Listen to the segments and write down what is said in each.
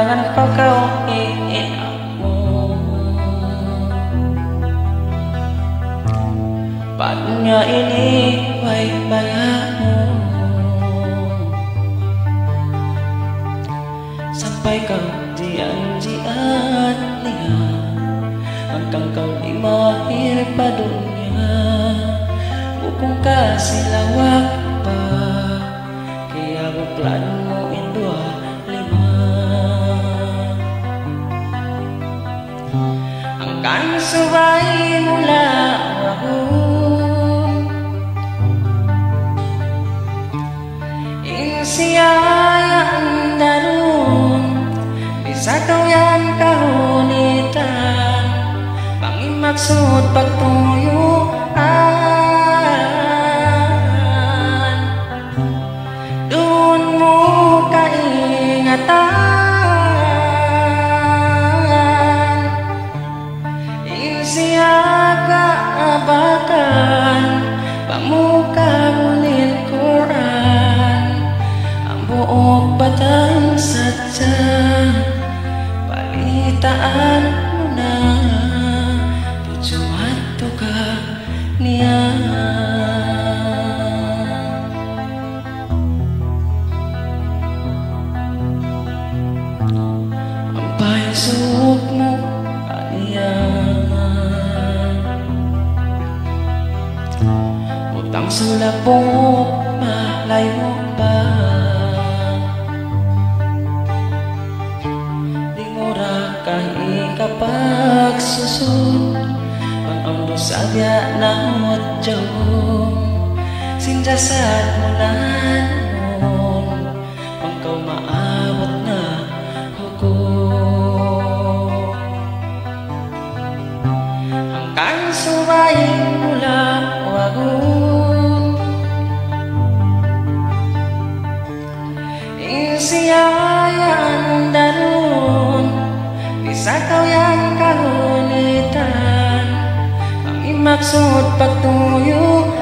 Jangan pagkauin ako. Paano niya iniway-baya mo? Sampai kau dian-dian niya hanggang kau di mahir pa dunia. Bukong kasih lawak pa kaya buklan mo indua lima. Hanggang subay mula ako insiyayaan darun bisa kau yang kahunitan pangimaksud pagtuyuan dun mo kaingatan insiyaga abakan pamuka ngunil Quran ang buok batang saja balitaan mo na tujuan ka niya. Ang payasok mo kaniya utang sulabok malayo ba di mura kahit kapag susod pang-amdo sadya na modyong sinjasad mo na noon pang kau maabot na hukom hanggang subayin mula wagun insiyayaan darun bisa kau yang kahunitan maksud pagtuyuan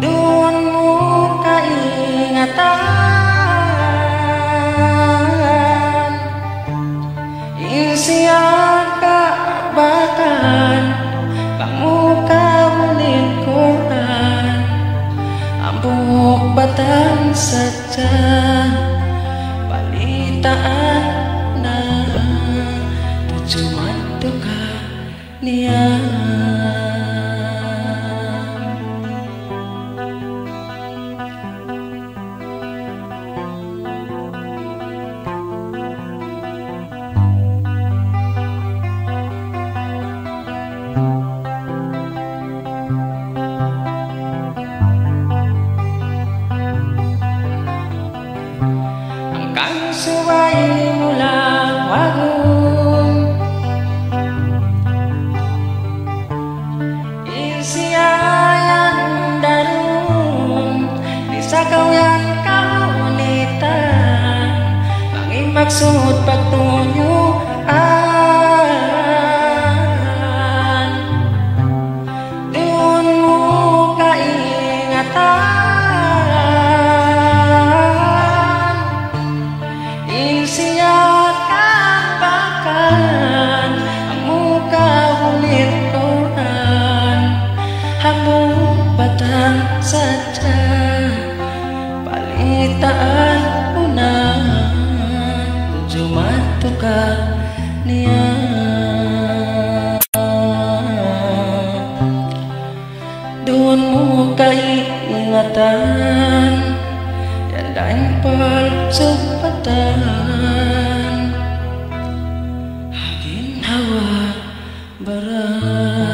dun mo kaingatan insiyag kaabakan pamuka ngunil Quran ang buhok batang saja balitaan na tujuan duka niya. Hanggang subay mula wagun insiyayaan darun bisa kau yang kahunitan pangimaksud pagtuyuan dun mo kaingatan insiyag kaabakan ang muka ngunil Quran habang batang saja balitaan mo na tujuan duka niya. Doon mo kaingatan yan daing palsupatan hawa barang